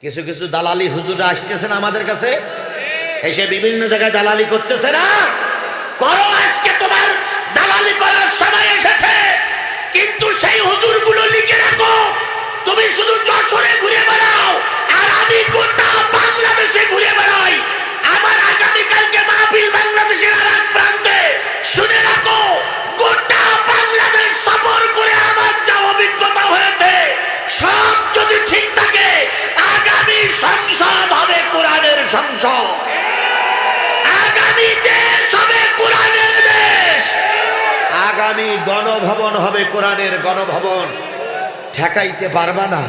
কিছু কিছু দালালি হুজুররা আসতেছেন আমাদের কাছে, এসে বিভিন্ন জায়গায় দালালি করতেছে না। করো, আজকে তোমার দালালি করার সময় এসেছে, কিন্তু সেই হুজুরগুলো লিখে রাখো। তুমি শুধু যশোরে ঘুরে বেড়াও আর আমি গোটা বাংলাদেশে ঘুরে বেড়াই। আমার আগামীকালকে মাহফিল বাংলাদেশের আর এক প্রান্তে। শুনে রাখো, গোটা বাংলাদেশ সফর করে আমার যা অভিজ্ঞতা হয়েছে, সব যদি ঠিক থাকে, আগামী সংসদ হবে কোরআনের সংসদ, আগামী দেশ হবে কোরআনের দেশ, আগামী গণভবন হবে কোরআনের গণভবন। ঠেকাইতে পারবা না,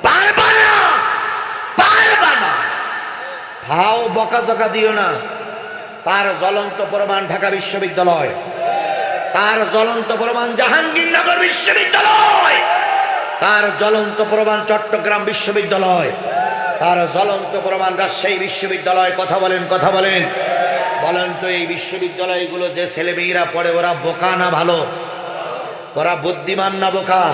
পারবা না, পারবা না। ভাও বকাঝকা দিও না। তার জ্বলন্ত প্রমাণ ঢাকা বিশ্ববিদ্যালয়, তার জ্বলন্ত প্রমাণ জাহাঙ্গীরনগর বিশ্ববিদ্যালয়, তার জ্বলন্ত প্রমাণ চট্টগ্রাম বিশ্ববিদ্যালয়, তার জ্বলন্ত প্রমাণ রাজশাহী বিশ্ববিদ্যালয়। কথা বলেন, কথা বলেন, বলেন তো এই বিশ্ববিদ্যালয়গুলো যে ছেলেমেয়েরা পড়ে, ওরা বোকা না ভালো? ওরা বুদ্ধিমান না বোকা?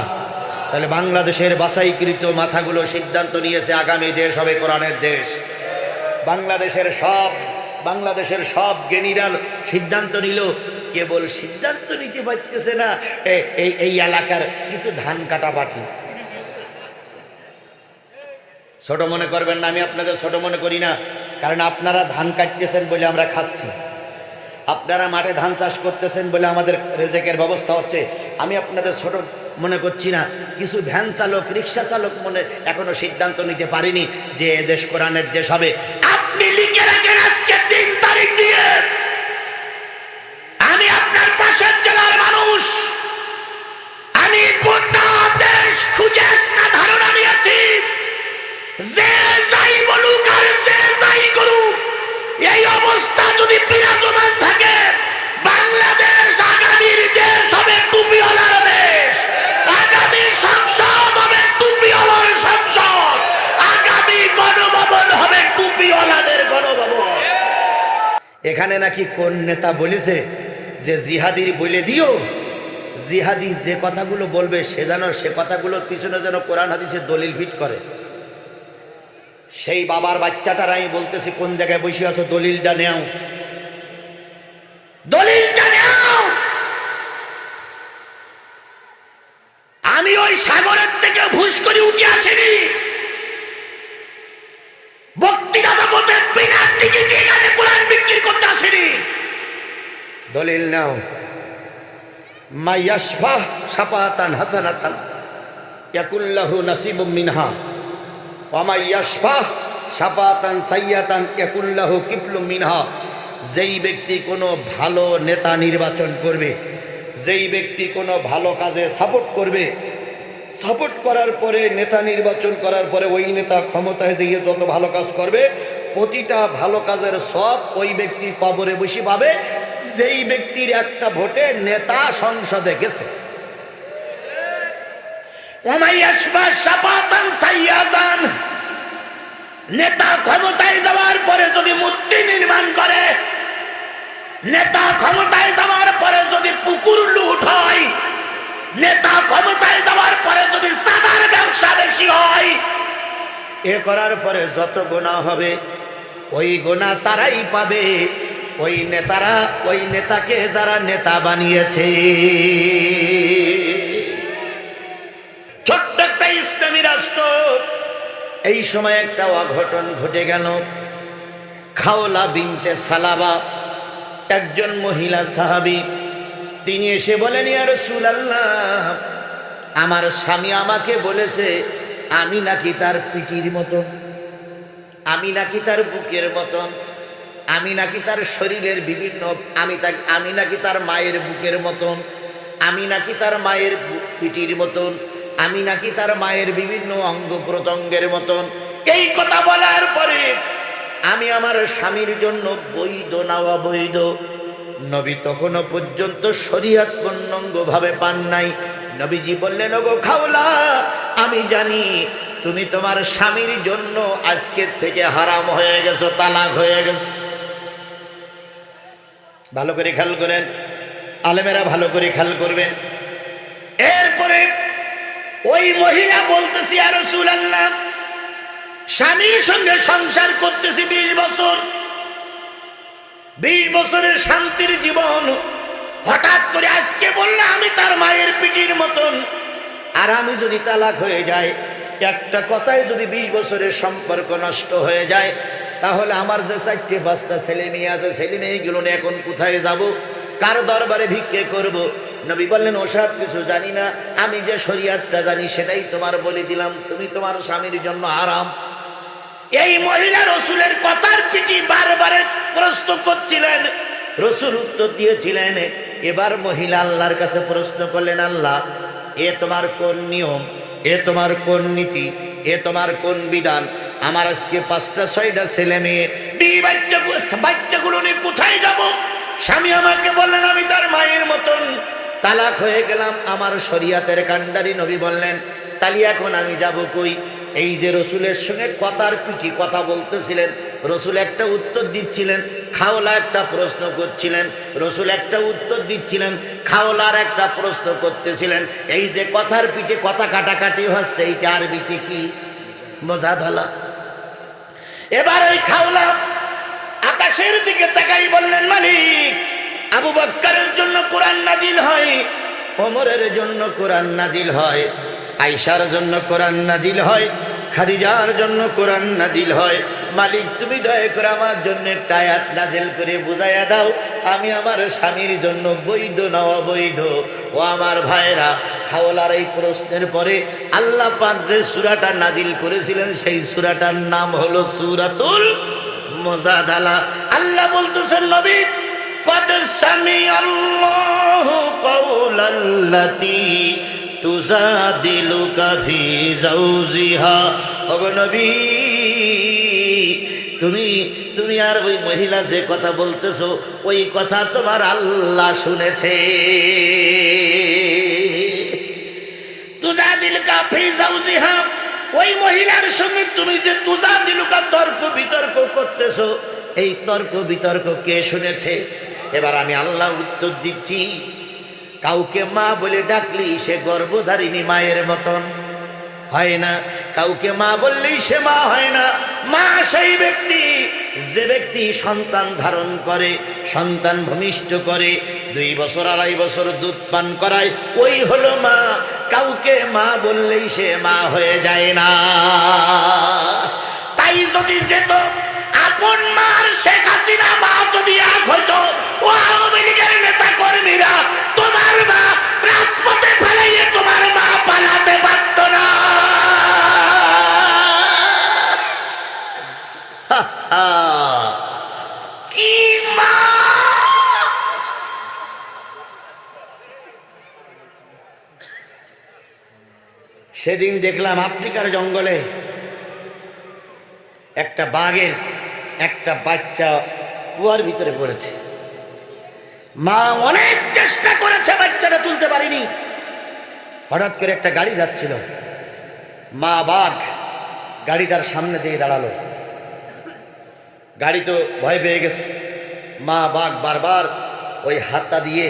তাহলে বাংলাদেশের বাছাইকৃত মাথাগুলো সিদ্ধান্ত নিয়েছে আগামী দেশ হবে কোরআনের দেশ। বাংলাদেশের সব জ্ঞানীরা সিদ্ধান্ত নিল, কেবল সিদ্ধান্ত নিতে পারতেছে না এই এলাকার কিছু ধান কাটা পাঠি। ছোট মনে করবেন না, আমি আপনাদের ছোট মনে করি না, কারণ আপনারা ধান কাটতেছেন বলে আমরা খাচ্ছি, আপনারা মাঠে ধান চাষ করতেছেন বলে আমাদের রেজেকের ব্যবস্থা হচ্ছে। আমি আপনাদের ছোট মনে করছি না। কিছু ভ্যান চালক, রিক্সা চালক মনে এখনো সিদ্ধান্ত নিতে পারিনি যে দেশ কোরআনের দেশ হবে। আপনি লিখে রাখেন, আজকে 3 তারিখ দিয়ে আমি আপনার পাশের জেলার মানুষ, আমি গোটা দেশ খুঁজে একটা ধারণা নিয়েছি, যে যাই বলুক আর যে যাই করুক, এই অবস্থা যদি বিরাজমান থাকে, বাংলাদেশ আগামীর দেশ হবে টুপিওয়ালার দেশ, আগামী সংসদ হবে টুপিওয়ালার সংসদ, আগামী গণভবন হবে টুপিওয়ালাদের গণভবন। এখানে নাকি কোন নেতা বলেছে যে জিহাদির বলে দিও, জিহাদি যে কথাগুলো বলবে সে কথাগুলোর পিছনে যেন কোরআন হাদিসের দলিল ফিট করে। সেই বাবার বাচ্চাটার আমি বলতেছি, কোন জায়গায় বসে আছো, দলিলটা নেও, দলিলটা নেও। আমি ওই সাগরের থেকে ভুস করে উঠে আসিনি, বক্তৃতা জগতে বিনা টিকিটে এখানে কোরআন বিক্রি করতে আসিনি। দলিল নাও। মাইয়াশফা শাফাতান হাসানাতান ইয়াকুল্লাহু নাসিবুম মিনহা ওয়া মাইয়াশফা শাফাতান সাইয়াতান ইয়াকুল্লাহু কিফলুম মিনহা। যেই ব্যক্তি কোনো ভালো নেতা নির্বাচন করবে, যেই ব্যক্তি কোনো ভালো কাজে সাপোর্ট করবে, সাপোর্ট করার পরে নেতা নির্বাচন করার পরে ওই নেতা ক্ষমতায় যেয়ে যত ভালো কাজ করবে, প্রতিটা ভালো কাজের সব ওই ব্যক্তি কবরে বসে পাবে, যেই ব্যক্তির একটা ভোটে নেতা সংসদে গেছে। নেতা ক্ষমতায় যাওয়ার পরে যদি মূর্তি নির্মাণ করে, নেতা ক্ষমতায় যাওয়ার পরে যদি পুকুর লুট হয়, নেতা ক্ষমতায় যাওয়ার পরে যদি সাদার ব্যবসা বেশি হয়, এ করার পরে যত গুনাহ হবে ওই গুনাহ তারাই পাবে, ওই নেতারা, ওই নেতাকে যারা নেতা বানিয়েছে। ছোট্ট একটা ইসলামী রাষ্ট্র, এই সময় একটা অঘটন ঘটে গেল। খাওলা বিনতে সালাবা, একজন মহিলা সাহাবী, তিনি এসে বলেন, ইয়া রাসূলুল্লাহ, আমার স্বামী আমাকে বলেছে আমি নাকি তার পিঠির মতন, আমি নাকি তার বুকের মতন, আমি নাকি তার শরীরের বিভিন্ন, আমি নাকি তার মায়ের বুকের মতন, আমি নাকি তার মায়ের পিঠির মতন, আমি নাকি তার মায়ের বিভিন্ন অঙ্গ প্রত্যঙ্গের মতন। এই কথা বলার পরে আমি আমার স্বামীর জন্য বৈধ না অবৈধ? নবী তখনও পর্যন্ত শরীয়ত পূর্ণাঙ্গ ভাবে পান নাই। নবীজি বললেন, ওগো খাওলা, আমি জানি তুমি তোমার স্বামীর জন্য আজকের থেকে হারাম হয়ে গেছো, তালাক হয়ে গেছে। ভালো করে খেয়াল করেন, আলেমেরা ভালো করে খেয়াল করবেন। এরপরে ওই মহিলা বলতেছি, ইয়া রাসূলুল্লাহ, স্বামীর সঙ্গে সংসার করতেছি 20 বছর, 20 বছরের শান্তির জীবন, হঠাৎ করে আজকে বললে আমি তার মায়ের পিঠির মতন। আর আমি যদি তালাক হয়ে যায়, একটা কথায় যদি 20 বছরের সম্পর্ক নষ্ট হয়ে যায়, তাহলে আমার যে 4-5টা ছেলে মেয়ে আছে, ছেলে মেয়েগুলো নিয়ে এখন কোথায় যাব, কার দরবারে ভিক্ষে করব? নবী বললেন, ওসব কিছু জানি না, আমি যে শরীয়তটা জানি সেটাই তোমার বলে দিলাম, তুমি তোমার স্বামীর জন্য আরাম। এই মহিলা রসুলের কথার পিঠি বারবার প্রশ্ন করছিলেন, রসুল উত্তর দিয়েছিলেন। এবার মহিলা আল্লাহর কাছে প্রশ্ন করলেন, আল্লাহ, এ তোমার কোন নিয়ম, এ তোমার কোন নীতি, এ তোমার কোন বিধান? আমার আজকে 5টা-6টা ছেলে মেয়ে, বাচ্চাগুলো নিয়ে কোথায় যাব? স্বামী আমাকে বললেন আমি তার মায়ের মতন, তালাক হয়ে গেলাম, আমার শরীয়তের কান্ডারি। নবী বললেন, তালি এখন আমি যাব কই? এই যে রসুলের সঙ্গে কথার পিঠি কথা বলতেছিলেন, রসুল একটা উত্তর দিচ্ছিলেন, খাওলা একটা প্রশ্ন করছিলেন, রসুল একটা উত্তর দিচ্ছিলেন, খাওলার একটা প্রশ্ন করতেছিলেন। এই যে কথার পিঠে কথা কাটাকাটি হচ্ছে, এইটা আরবিতে কি? মোজাদালা। এবার ওই খাওলা আকাশের দিকে তাকাই বললেন, মালিক, আবু বকরের জন্য কোরআন নাজিল হয়, ওমরের জন্য কোরআন নাজিল হয়, আয়েশার জন্য কোরআন নাজিল হয়, খাদিজার জন্য কোরআন নাজিল হয়। মালিক, তুমি দয়া করে আমার জন্য একটা আয়াত নাজিল করে বুঝাইয়া দাও, আমি আমার স্বামীর জন্য বৈধ না অবৈধ? ও আমার ভাইরা, খাওলার এই প্রশ্নের পরে আল্লাহ পাক যে সূরাটা নাজিল করেছিলেন, সেই সূরাটার নাম হলো সূরাতুল মুজাদালা। আল্লাহ বলতেছেন, নবী, কদ সামিআল্লাহু কাওলাল্লাতী তুজাদিলুকা ফি যাওজিহা। ওগো নবী, তুমি আর ওই মহিলা যে কথা বলতেছো, ওই কথা তোমার আল্লাহ শুনেছে। তুজাদিলুকা ফি যাওজিহা, ওই মহিলার সঙ্গে তুমি যে তুজাদিলুকা তর্ক বিতর্ক করতেছো, এই তর্ক বিতর্ক কে শুনেছে? এবার আমি আল্লাহ উত্তর দিচ্ছি, কাউকে মা বলে ডাকলি সে গর্ভধারিণী মায়ের মতন হয় না, কাউকে মা বললেই সে মা হয় না। মা সেই ব্যক্তি যে ব্যক্তি সন্তান ধারণ করে, সন্তান ভূমিষ্ঠ করে, 2 বছর 2.5 বছর দুধ পান করায়, ওই হলো মা। কাউকে মা বললেই সে মা হয়ে যায় না। তাই যদি যেত আপন মার শেখ হাসিনা মা যদি এক হইতো, ও আওয়ামী লীগের নেতা কর্মীরা তোমার মা রাজপথে ফেলাইয়ে তোমার মা পালাতে পারত না। কি মা! সেদিন দেখলাম আফ্রিকার জঙ্গলে একটা বাঘের একটা বাচ্চা কুয়ার ভিতরে পড়েছে। মা অনেক চেষ্টা করেছে, বাচ্চাটা তুলতে পারিনি। হঠাৎ করে একটা গাড়ি যাচ্ছিল, মা বাঘ গাড়িটার সামনে যেয়ে দাঁড়ালো। গাড়ি তো ভয় পেয়ে গেছে। মা বাঘ বারবার ওই হাতটা দিয়ে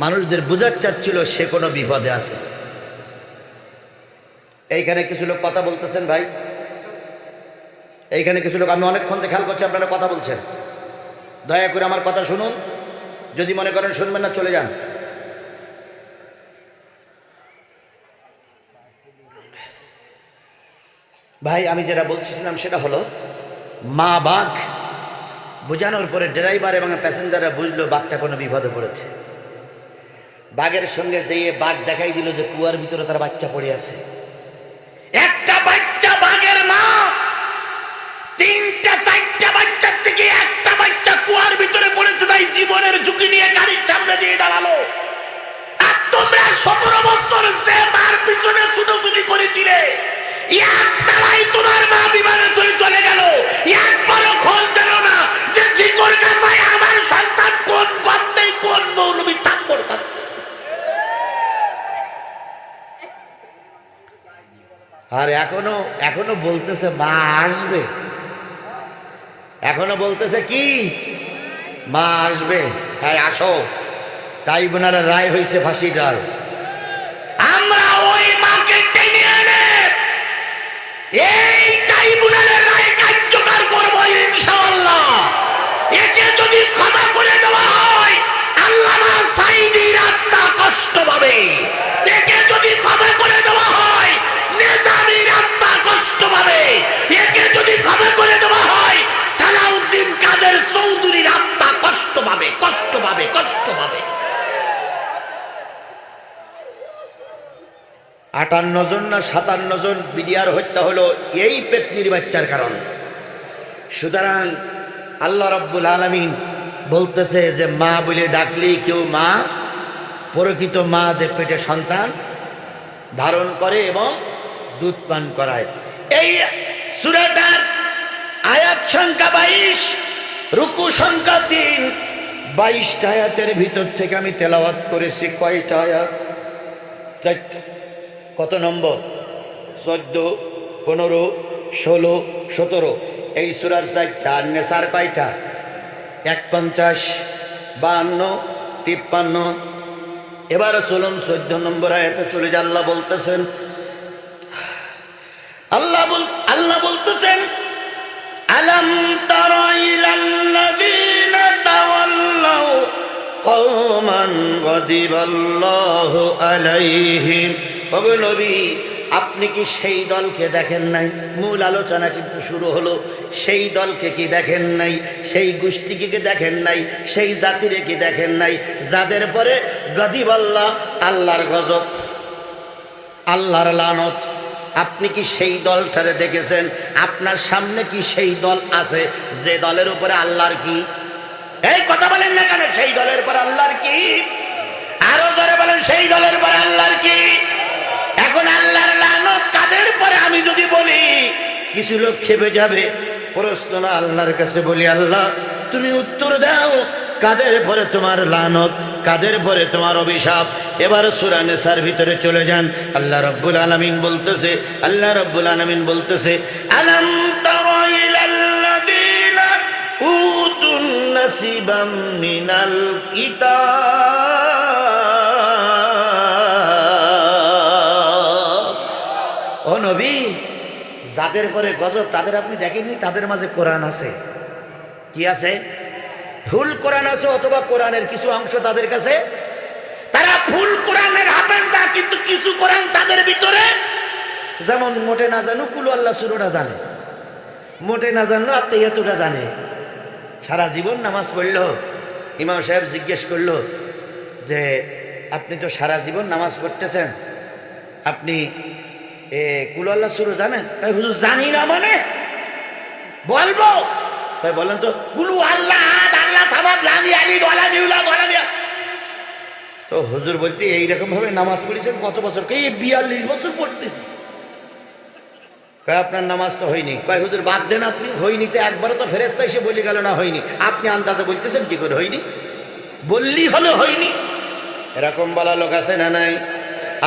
মানুষদের বোঝাতে চাচ্ছিল সে কোনো বিপদে আছে। এইখানে কিছু লোক কথা বলতেছেন ভাই, এইখানে কিছু লোক, আমি অনেকক্ষণ খেয়াল করছি আপনারা কথা বলছেন, দয়া করে আমার কথা শুনুন। যদি মনে করেন শুনবেন না, চলে যান। ভাই, আমি যেটা বলছিলাম সেটা হলো, মা বাঘ বোঝানোর পরে ড্রাইভার এবং প্যাসেঞ্জাররা বুঝলো বাঘটা কোনো বিপদে পড়েছে। বাঘের সঙ্গে যেয়ে বাঘ দেখাই দিল যে কুয়ার ভিতরে তার বাচ্চা পড়ে আছে। একটা বাচ্চা, বাঘের মা 3টা-4টা বাচ্চার থেকে একটা বাচ্চা কুয়ার ভিতরে পড়েছে, তাই জীবনের ঝুঁকি নিয়ে গাড়ির সামনে দিয়ে দাঁড়ালো। আর তোমরা 17 বছর যে মার পিছনে ছুটোছুটি করেছিলে, একটাই তোমার মা বিমানে চলে গেল, একবারও খোঁজ দিল না যে জিকর কাছায় আমার সন্তান কোন গর্তে কোন মৌলবি থাপ্পড় খাচ্ছে। আর এখনো বলতেছে মা আসবে, এখনো বলতেছে কি মা আসবে। হ্যাঁ, আসো। ট্রাইব্যুনালের রায় হয়েছে ফাঁসি রায়। আমরা ওই মাকে টেনে এনে এই ট্রাইব্যুনাল 58 জন না 57 জন বিডিআর হত্যা হলো এই পেতনির বাচ্চার কারণে। সুতরাং আল্লাহ রাব্বুল আলামিন বলতেছে যে মা বলে ডাকলেই কেউ মা, প্রকৃত মা যে পেটে সন্তান ধারণ করে এবং দুধ পান করায়। এই সূরাটার আয়াত সংখ্যা 22, রুকু সংখ্যা 3। 22টা আয়াতের ভিতর থেকে আমি তেলাওয়াত করেছি কয়টা আয়াত? 4টা। কত নম্বর? 14, 15, 16, 17। এই সূরার 4টা। আর নেসার কয়টা? 51, 52, 53। এবার চলুন 14 নম্বর আয়াতে চলে যা। আল্লাহ বলতেছেন, আল্লাহ বলতেছেন, আলাম তারা ইলাল্লাযীনা তাওয়াল্লাউ কওমান গাদিবাল্লাহু আলাইহিম। ওগো নবী, আপনি কি সেই দলকে দেখেন নাই? মূল আলোচনা কিন্তু শুরু হলো। সেই দলকে কি দেখেন নাই? সেই গোষ্ঠীকে কি দেখেন নাই? সেই জাতিরে কি দেখেন নাই? যাদের পরে গাদিবাল্লাহ, আল্লাহর গজব, আল্লাহর লানত। আপনি কি সেই দলটারে দেখেছেন? আপনার সামনে কি সেই দল আছে যে দলের উপরে আল্লাহর কি? এই কথা বলেন না কেন? সেই দলের উপর আল্লাহর কি? আরো জোরে বলেন, সেই দলের উপর আল্লাহর কি? এখন আল্লাহর লানত কাদের পরে আমি যদি বলি, কিছু লোক খেপে যাবে। প্রশ্ন না, আল্লাহর কাছে বলি, আল্লাহ তুমি উত্তর দাও, কাদের পরে তোমার লানত, কাদের পরে তোমার অভিশাপ? এবার সূরা নিসার ভিতরে চলে যান। আল্লাহ রাব্বুল আলামিন বলতেছে, আলাম তারা ইলাল্লাযীনা উতুন নাসিবাম মিনাল কিতাব। ও নবী, যাদের পরে গজব তাদের আপনি দেখেননি? তাদের মাঝে কোরআন আছে। কি আছে? ফুল কোরআন আছে, অথবা কোরআনের কিছু অংশ তাদের কাছে। তারা ফুল কোরআনের হাফেজ না, কিন্তু কিছু কোরআন তাদের ভিতরে, যেমন মোটে না জানো কুল আল্লাহ সূরাটা জানে, মোটে না জানো আত্মাইয়াতুটা জানে। সারা জীবন নামাজ পড়লো। ইমাম সাহেব জিজ্ঞেস করলো যে আপনি তো সারা জীবন নামাজ পড়তেছেন, আপনি কুল আল্লাহ সূরা জানেন? হুজুর জানি না। মানে বলবো? তাই বলেন তো, কুলু আল্লাহ আহাদ, আল্লাহ সামাদ, লাম ইয়ালিদ ওয়া লাম ইউলাদ ওয়া লাম। তো হুজুর বলতে এইরকম ভাবে নামাজ পড়েছেন কত বছর? কে 42 বছর পড়তেছি। কয় আপনার নামাজ তো হয়নি। কয় হুজুর বাদ দেন, আপনি হয়নি তো একবারও তো ফেরেশতা এসে বলে গেল না হয়নি, আপনি আন্দাজে বলতেছেন কি করে হয়নি? বললি হলো হয়নি। এরকম বলা লোক আছে না নাই?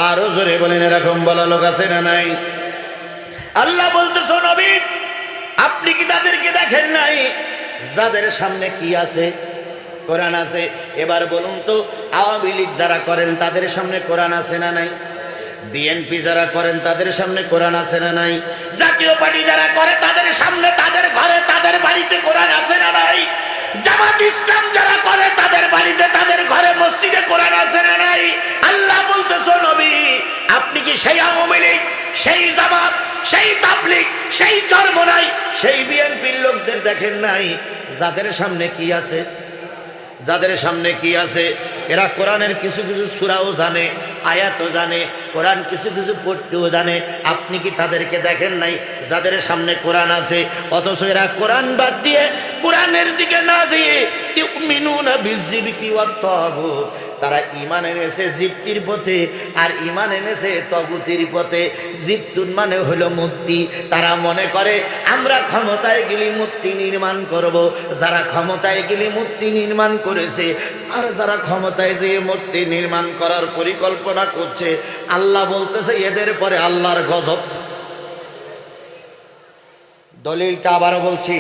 আরো জোরে বলেন, এরকম বলা লোক আছে না নাই? আল্লাহ বলতেছো নবী, আপনি কি তাদেরকে দেখেন নাই যাদের সামনে কি আছে? কোরআন আছে। এবার বলুন তো, আওয়ামী লীগ যারা করেন তাদের সামনে কোরআন আছে না নাই? বিএনপি যারা করেন তাদের সামনে কোরআন আছে না নাই? জাতীয় পার্টি যারা করে তাদের সামনে, তাদের ঘরে, তাদের বাড়িতে কোরআন আছে না নাই? জামাত ইসলাম যারা করে তাদের বাড়িতে, তাদের ঘরে, মসজিদে কোরআন আছে না নাই? আল্লাহ বলতেছো নবী, আপনি কি সেই আওয়ামী লীগ, সেই জামাত, সেই তাবলীগ, সেই চরমোনাই, সেই বিএনপির লোকদের দেখেন নাই যাদের সামনে কি আছে? যাদের সামনে কি আছে? এরা কোরআনের কিছু কিছু সূরাও জানে, আয়াতও জানে, কোরআন কিছু কিছু পড়তেও জানে। আপনি কি তাদেরকে দেখেন নাই যাদের সামনে কোরআন আছে? অথচ এরা কোরআন বাদ দিয়ে, কোরআনের দিকে না যেয়ে ইউমিনুনা বিজ্জিবতি ওয়াত তাগুত, তারা ঈমান এনেছে জিপ্তির পথে, আর ঈমান এনেছে তাগুতির পথে। জিপ্তুন মানে হলো মূর্তি। তারা মনে করে আমরা ক্ষমতায় গেলে মূর্তি নির্মাণ করব। যারা ক্ষমতায় গেলে মূর্তি নির্মাণ করেছে, আর যারা ক্ষমতায় যেয়ে মূর্তি নির্মাণ করার পরিকল্পনা করছে, আল্লাহ বলতেছে এদের পরে আল্লাহর গজব। দলিলটা আবারও বলছি,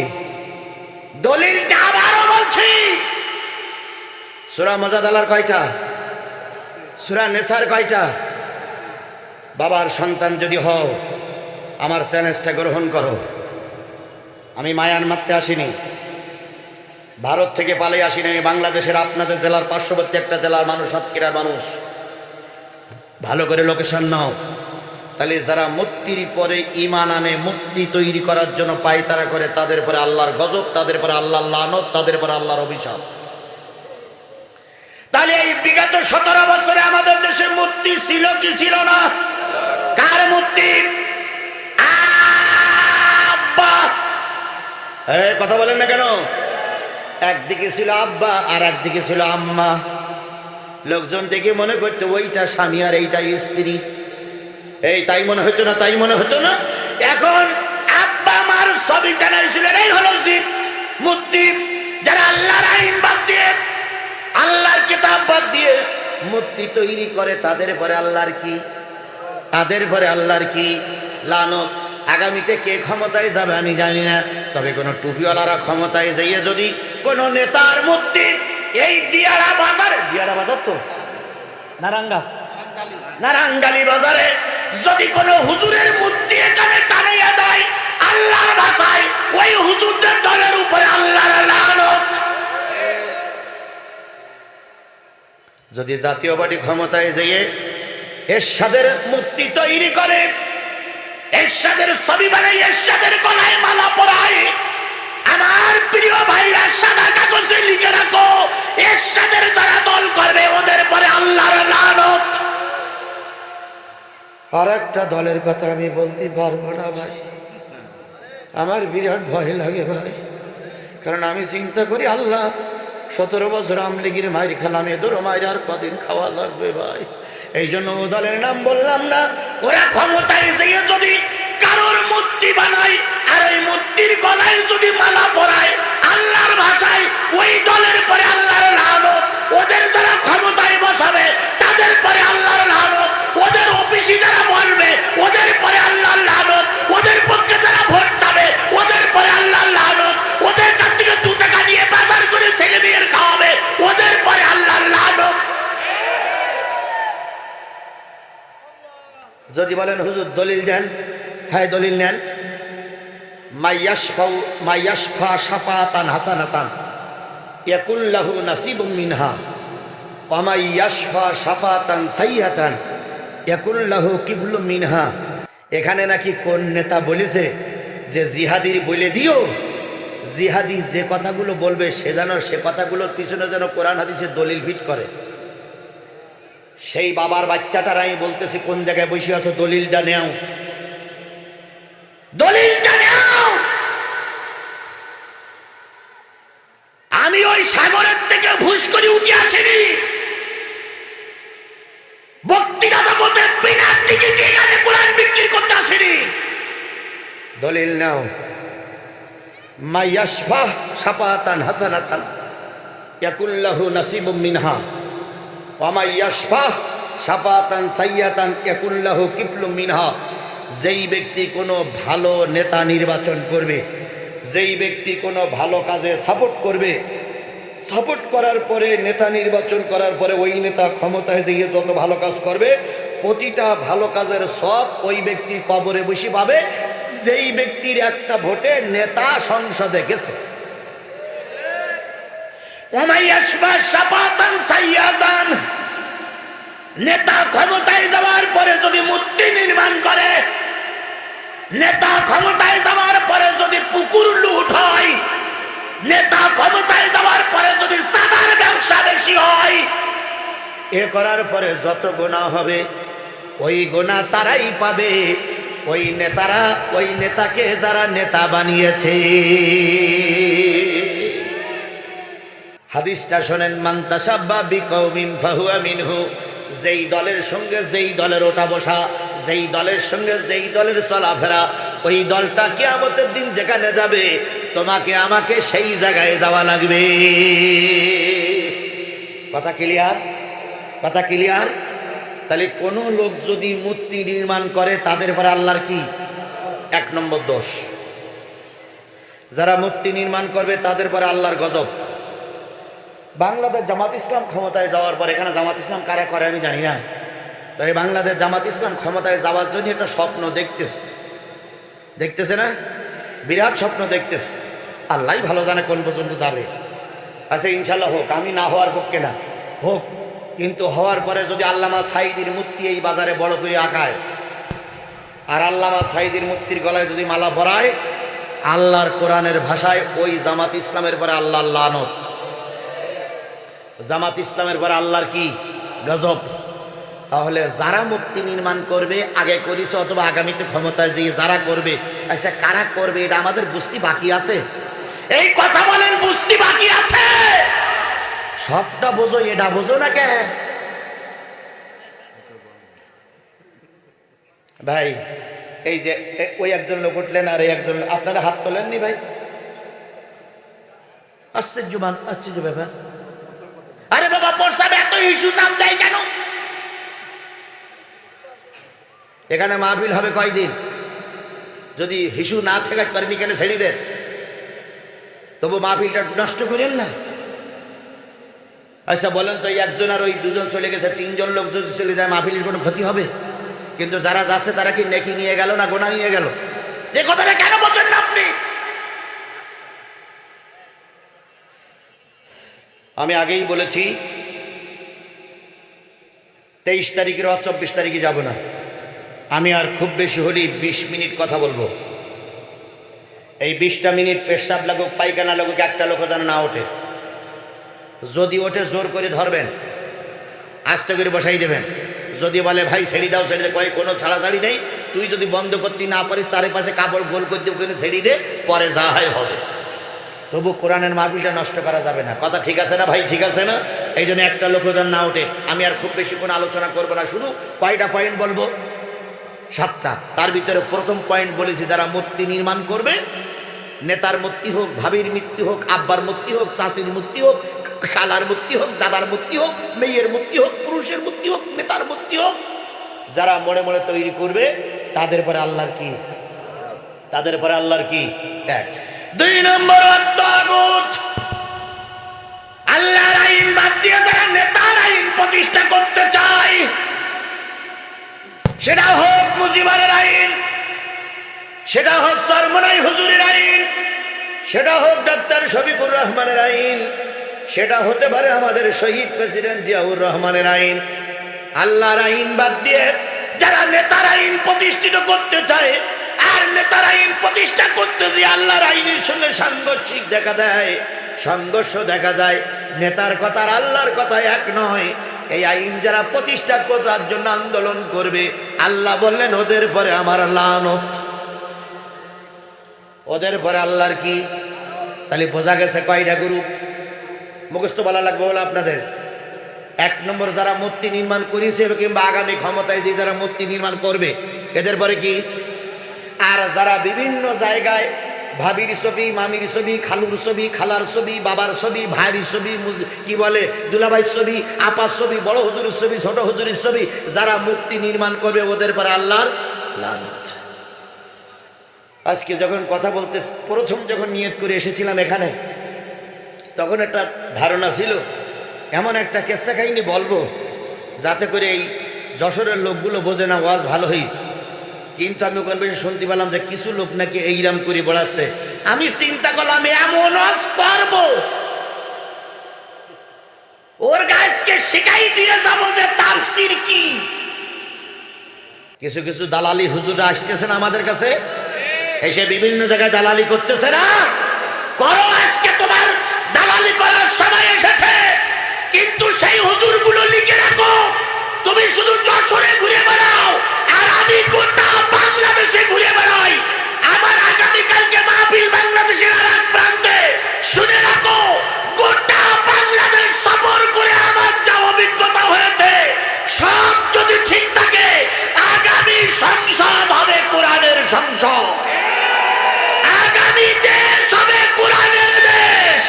সূরা মুজাদালার কয়টা? সূরা নিসার কয়টা? বাবার সন্তান যদি হও, আমার চ্যালেঞ্জটা গ্রহণ করো। আমি মায়ান মারতে আসিনি, ভারত থেকে পালিয়ে আসিনি। আমি বাংলাদেশের আপনাদের জেলার পার্শ্ববর্তী একটা জেলার মানুষ, সাতক্ষীরার মানুষ। ভালো করে লোকেশন নাও। তাহলে যারা মূর্তির পরে ঈমান আনে, মূর্তি তৈরি করার জন্য পায়তারা করে, তাদের পরে আল্লাহর গজব, তাদের পরে আল্লাহর লানত, তাদের পরে আল্লাহর অভিশাপ। তাহলে এই বিগত 17 বছরে আমাদের দেশে মূর্তি ছিল কি ছিল না? কার মূর্তি? আব্বা। কথা বলেন না কেন? একদিকে ছিল আব্বা আর একদিকে ছিল আম্মা। লোকজন দেখে মনে করতো ওইটা স্বামী আর এইটা স্ত্রী। এই তাই মনে হতো না? তাই মনে হতো না? এখন আব্বা মার ছবি টানাইছিল, এই হলো জিদ মূর্তি। যারা আল্লাহর আইন বাদ দিয়ে, আল্লাহর কিতাব বাদ দিয়ে মূর্তি তৈরি করে, তাদের পরে আল্লাহর কি? তাদের পরে আল্লাহর কি লানত। আগামীতে কে ক্ষমতায় যাবে আমি জানি না, তবে কোন টুপিওয়ালারা ক্ষমতায় যাইয়ে যদি কোন নেতার মূর্তি এই দিয়ারা বাজারে, দিয়ারা বাজার তো নারাঙ্গালি বাজারে যদি কোন হুজুরের মূর্তি এখানে টানিয়ে দেয়, আল্লাহর ভাষায় ওই হুজুরদের দলের উপরে আল্লাহর লানত। যদি জাতীয় পার্টি ক্ষমতায় যেয়ে এরশাদের মূর্তি তৈরি করে, এরশাদের ছবি বানাই, এরশাদের গলায় মালা পরায়, আমার প্রিয় ভাইরা সাদা কাগজে লিখে রাখো, এরশাদের যারা দল করবে ওদের পরে আল্লাহর লানত। আর একটা দলের কথা আমি বলতে পারবো না ভাই, আমার বিরাট ভয় লাগে ভাই। কারণ আমি চিন্তা করি, আল্লাহ 17 বছর আমলিগির মায়ের খেলাম, এদেরও মায়ের আর কদিন খাওয়া লাগবে ভাই। এই জন্য ও দলের নাম বললাম না। ওরা ক্ষমতায় যেয়ে যদি কারোর মূর্তি বানায় আর ওই মূর্তির গলায় যদি মালা পরায়, আল্লাহর ভাষায় ওই দলের পরে আল্লাহর লানত। ওদের যারা ক্ষমতায় বসাবে তাদের পরে আল্লাহর লানত। ওদের অফিসে যারা বলবে ওদের পরে আল্লাহর লানত। ওদের পক্ষে যারা ভোট চাবে ওদের পরে আল্লাহর লানত। ওদের কাছ থেকে 2 টাকা নিয়ে বাজার করে ছেলে মেয়ের খাওয়াবে ওদের পরে আল্লাহর লানত। যদি বলেন হুজুর দলিল দেন, হ্যাঁ দলিল নেন। মাইয়াশফা শাফাতান হাসানাতান ইয়াকুল লাহু নাসিবুম মিনহা ওয়া মাইয়াশফা শাফাতান সাইয়্যাতান ইয়াকুল লাহু কিবলুম মিনহা। এখানে নাকি কোন নেতা বলেছে যে জিহাদির বলে দিও, জিহাদি যে কথাগুলো বলবে সে যেন সে কথাগুলোর পিছনে যেন কোরআন হাদিসের দলিল ফিট করে। সেই বাবার বাচ্চাটার আমি বলতেছি, কোন জায়গায় বসে আছো, দলিলটা নেও, দলিলটা নেও। আমি ওই সাগরের থেকে ভুস করে উঠে আসিনি, বক্তৃতা জগতে বিনা টিকিটে এখানে কোরআন বিক্রি করতে আসিনি। দলিল নাও। মাইয়াশফা শাফাতান হাসানাতান ইয়াকুল লাহু নাসিবুম মিনহা ওয়া মাইয়াশফা শাফাতান সাইয়্যাতান ইয়াকুল লাহু কিবলুম মিনহা। যেই ব্যক্তি কোনো ভালো নেতা নির্বাচন করবে, যেই ব্যক্তি কোনো ভালো কাজে সাপোর্ট করবে, সাপোর্ট করার পরে নেতা নির্বাচন করার পরে ওই নেতা ক্ষমতায় গিয়ে যত ভালো কাজ করবে, প্রতিটা ভালো কাজের সব ওই ব্যক্তি কবরে বসে পাবে, যেই ব্যক্তির একটা ভোটে নেতা সংসদে গেছে। নেতা ক্ষমতায় যাওয়ার পরে যদি মূর্তি নির্মাণ করে, নেতা ক্ষমতায় যাওয়ার পরে যদি পুকুর লুট হয়, নেতা ক্ষমতায় যাওয়ার পরে যদি সাদার ব্যবসা বেশি হয়, এ করার পরে যত গুনাহ হবে ওই গুনাহ তারাই পাবে, ওই নেতারা, ওই নেতাকে যারা নেতা বানিয়েছে। হাদিসটা শোনেন, মান তাশাব্বা বিকওমিন ফাহুয়া মিনহু। যেই দলের সঙ্গে যেই দলের ওঠা বসা, যেই দলের সঙ্গে যেই দলের চলাফেরা, ওই দলটা কিয়ামতের দিন যেখানে যাবে তোমাকে আমাকে সেই জায়গায় যাওয়া লাগবে। কথা ক্লিয়ার? কথা ক্লিয়ার? তাহলে কোন লোক যদি মূর্তি নির্মাণ করে তাদের পরে আল্লাহর কি? 1 নম্বর দোষ। যারা মূর্তি নির্মাণ করবে তাদের পরে আল্লাহর গজব। বাংলাদেশ জামাত ইসলাম ক্ষমতায় যাওয়ার পর, এখানে জামাত ইসলাম কারা করে আমি জানি না, তাই বাংলাদেশ জামাত ইসলাম ক্ষমতায় যাওয়ার জন্য একটা স্বপ্ন দেখতেছে না, বিরাট স্বপ্ন দেখতেছে। আল্লাহ ভালো জানে কোন পর্যন্ত যাবে। আচ্ছা ইনশাল্লাহ হোক, আমি না হওয়ার পক্ষে না, হোক, কিন্তু হওয়ার পরে যদি আল্লামা সাঈদীর মূর্তি এই বাজারে বড় করে আঁকায় আর আল্লামা সাঈদীর মূর্তির গলায় যদি মালা পরায়, আল্লাহর কোরআনের ভাষায় ওই জামাত ইসলামের পরে আল্লাহর লানত, জামাত ইসলামের পরে আল্লাহর কি? গজব। তাহলে যারা মূর্তি নির্মাণ করবে, আগে করেছে অথবা আগামীতে ক্ষমতায় দিয়ে যারা করবে, আচ্ছা কারা করবে এটা আমাদের বুঝতে বাকি আছে? এই কথা বলেন, বুঝতে বাকি আছে? সবটা বোঝো, এটা বোঝো না কে ভাই? এই যে ওই একজন লোক উঠলেন আর এই একজন, আপনারা হাত তোলেননি ভাই? আশ্চর্য ব্যাপার। আরে বাবা, প্রসাব এত ইস্যু দাম দেয় কেন? এখানে মাহফিল হবে কয়দিন? যদি হিসু না ঠেকাতে পারেনি কেন ছেড়ে দেন, তবু মাহফিলটা নষ্ট করেন না। আচ্ছা বলেন তো, একজন আর ওই দুজন চলে গেছে, তিনজন লোক যদি চলে যায় মাহফিলের কোনো ক্ষতি হবে? কিন্তু যারা যাচ্ছে তারা কি নেকি নিয়ে গেল না গোনা নিয়ে গেল? এ কথাটা কেন বলছেন না আপনি? আমি আগেই বলেছি 23 তারিখের 24 তারিখে যাব না। আমি আর খুব বেশি হলেই 20 মিনিট কথা বলবো। এই 20টা মিনিট পেশাব লাগুক, পায়খানা লাগুক, একটা লোক যেন না ওঠে। যদি ওঠে জোর করে ধরবেন, আস্তে করে বসাই দেবেন। যদি বলে ভাই ছেড়ে দাও, ছেড়ে দে, কয় কোনো ছাড়াছাড়ি নেই। তুই যদি বন্ধ করতে না পারিস, চারিপাশে কাপড় গোল করতে ওখানে ছেড়ে দে, পরে যা হয় হবে। তবু কোরআনের মাহফিলটা নষ্ট করা যাবে না। কথা ঠিক আছে না ভাই? ঠিক আছে না? এই জন্য একটা লোক যেন না ওঠে। আমি আর খুব বেশি কোনো আলোচনা করবো না, শুধু কয়টা পয়েন্ট বলবো, 7টা। তার ভিতরে প্রথম পয়েন্ট বলেছি, যারা মূর্তি নির্মাণ করবে, নেতার মূর্তি হোক, ভাবির মূর্তি হোক, আব্বার মূর্তি হোক, চাচির মূর্তি হোক, শালার মূর্তি হোক, দাদার মূর্তি হোক, মেয়ের মূর্তি হোক, পুরুষের মূর্তি হোক, নেতার মূর্তি হোক, যারা মনে মনে তৈরি করবে, তাদের পরে আল্লাহর কি? তাদের পরে আল্লাহর কি? 1 2 নম্বর, তাগুত। আল্লাহর আইন বাদ দিয়ে যারা নেতার আইন প্রতিষ্ঠা করতে চায়, সেটা হোক মুজিবের আইন, সেটা হোক সরমনাই হুজুরের আইন, সেটা হোক ডাক্তার শফিকুর রহমানের আইন, সেটা হতে পারে আমাদের শহীদ প্রেসিডেন্ট জিয়াউর রহমানের আইন। আল্লাহর আইন বাদ দিয়ে যারা নেতার আইন প্রতিষ্ঠিত করতে চায়, আর নেতার আইন প্রতিষ্ঠা করতে যে আল্লাহর আইনের সঙ্গে সাংঘর্ষিক দেখা দেয়, সংঘর্ষ দেখা যায়, নেতার কথা আর আল্লাহর কথা এক নয়, এই আইন যারা প্রতিষ্ঠা করার জন্য আন্দোলন করবে, আল্লাহ বললেন ওদের পরে আমার লানত, ওদের পরে আল্লাহর কি? তাহলে বোঝা গেছে কয়টা গ্রুপ? মুখস্থ বলা লাগবে বলে আপনাদের। 1 নম্বর, যারা মূর্তি নির্মাণ করেছে কিংবা আগামী ক্ষমতায় যে যারা মূর্তি নির্মাণ করবে, এদের পরে কি? আর যারা বিভিন্ন জায়গায় ভাবির ছবি, মামির ছবি, খালুর ছবি, খালার ছবি, বাবার ছবি, ভাইয়ের ছবি, কি বলে দুলাভাইয়ের ছবি, আপার ছবি, বড় হুজুরের ছবি, ছোট হুজুরের ছবি, যারা মূর্তি নির্মাণ করবে, ওদের পরে আল্লাহর লানত। আজকে যখন কথা বলতে প্রথম যখন নিয়ত করে এসেছিলাম এখানে, তখন একটা ধারণা ছিল এমন একটা কেসা কাহিনী বলবো যাতে করে এই যশোরের লোকগুলো বোঝে না ওয়াজ ভালো হয়েছে। কিন্তু আমি ওখানে বেশি শুনতে পেলাম যে কিছু লোক নাকি এইরাম করে বলাচ্ছে। আমি চিন্তা করলাম এমন ওয়াজ করব, ওর গাছকে শিখাই দিয়ে যাবো যে তাফসীর কি। কিছু কিছু দালালি হুজুররা আসতেছেন আমাদের কাছে, এসে বিভিন্ন জায়গায় দালালি করতেছে না? করো, আজকে তোমার দালালি করার সময় এসেছে। কিন্তু সেই হুজুরগুলো লিখে রাখো, তুমি শুধু যশোরে ঘুরে বেড়াও আর আমি গোটা বাংলাদেশে ঘুরে বেড়াই। আমার আগামীকালকে মাহফিল বাংলাদেশের আর এক প্রান্তে, শুনে রাখো, গোটা বাংলাদেশ সফর করে আমার যা অভিজ্ঞতা হয়েছে, সব যদি ঠিক থাকে, আগামী সংসদ হবে কোরআনের সংসদ, আগামী দেশ হবে কোরআনের দেশ,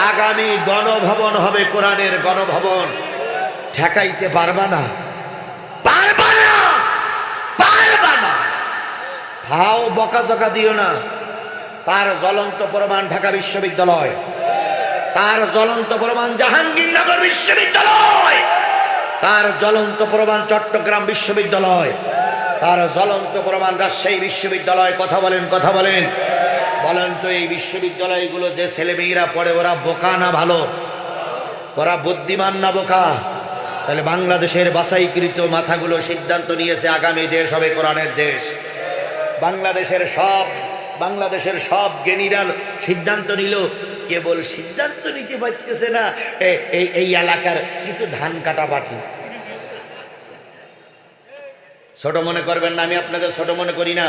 আগামী গণভবন হবে কোরআনের গণভবন। ঠেকাইতে পারবা না, পারবা না, পারবা না। ভাও বকাঝকা দিও না। তার জ্বলন্ত প্রমাণ ঢাকা বিশ্ববিদ্যালয়, তার জ্বলন্ত প্রমাণ জাহাঙ্গীরনগর বিশ্ববিদ্যালয়, তার জ্বলন্ত প্রমাণ চট্টগ্রাম বিশ্ববিদ্যালয়, তার জ্বলন্ত প্রমাণ রাজশাহী বিশ্ববিদ্যালয়। কথা বলেন, কথা বলেন, বলেন তো এই বিশ্ববিদ্যালয়গুলো যে ছেলেমেয়েরা পড়ে, ওরা বোকা না ভালো? ওরা বুদ্ধিমান না বোকা? তাহলে বাংলাদেশের বাছাইকৃত মাথাগুলো সিদ্ধান্ত নিয়েছে আগামী দেশ হবে কোরআনের দেশ। বাংলাদেশের সব জ্ঞানীরা সিদ্ধান্ত নিল, কেবল সিদ্ধান্ত নিতে পারতেছে না এই এলাকার কিছু ধান কাটা পাঠি। ছোট মনে করবেন না, আমি আপনাদের ছোট মনে করি না।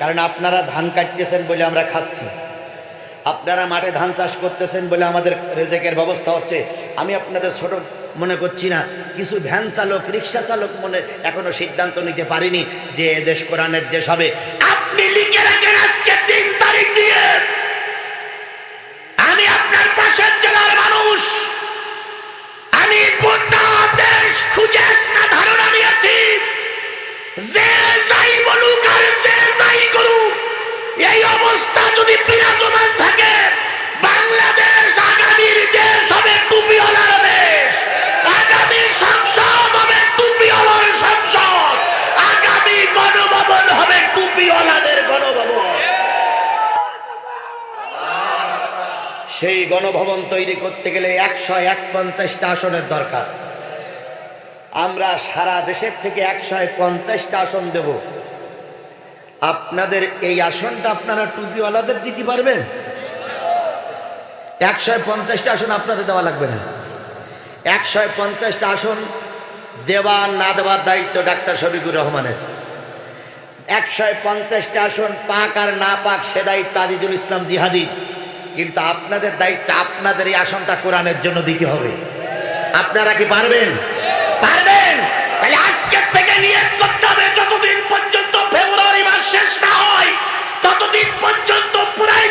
কারণ আপনারা ধান কাটতেছেন বলে আমরা খাচ্ছি, আপনারা মাঠে ধান চাষ করতেছেন বলে আমাদের রেজেকের ব্যবস্থা হচ্ছে। আমি আপনাদের ছোট মনে করছি না। কিছু ভ্যান চালক, রিক্সা চালক মনে এখনো সিদ্ধান্ত নিতে পারিনি যে দেশ কোরআনের দেশ হবে। আপনি লিখে রাখেন আজকে 3 তারিখ দিয়ে, আমি আপনার পাশের জেলার মানুষ, আমি গোটা দেশ খুঁজে একটা ধারণা নিয়েছি। যে যাই বলুক আর যে যাই করুক, এই অবস্থা যদি বিরাজমান থাকে, বাংলাদেশ আগামীর দেশ হবে টুপিওয়ালার দেশ, আগামী সংসদ হবে টুপিওয়ালার সংসদ, আগামী গণভবন হবে টুপিওয়ালাদের গণভবন। সেই গণভবন তৈরি করতে গেলে 151টা আসনের দরকার। আমরা সারা দেশের থেকে 150টা আসন দেব। আপনাদের এই আসনটা আপনারা টুপিওয়ালাদের দিতে পারবেন? 150টা আসন আপনাদের দেওয়া লাগবে না। 150টা আসন দেওয়া না দেওয়ার দায়িত্ব ডাক্তার শফিকুর রহমানের। 150টা আসন পাক আর না পাক সে দায়িত্ব আজিজুল ইসলাম জিহাদি। কিন্তু আপনাদের দায়িত্ব, আপনাদের এই আসনটা কোরআনের জন্য দিতে হবে। আপনারা কি পারবেন? পারবেন? তাহলে আজকের থেকে নিয়ত করতে হবে, যতদিন পর্যন্ত ফেব্রুয়ারি মাস শেষ না হয় ততদিন পর্যন্ত পুরাই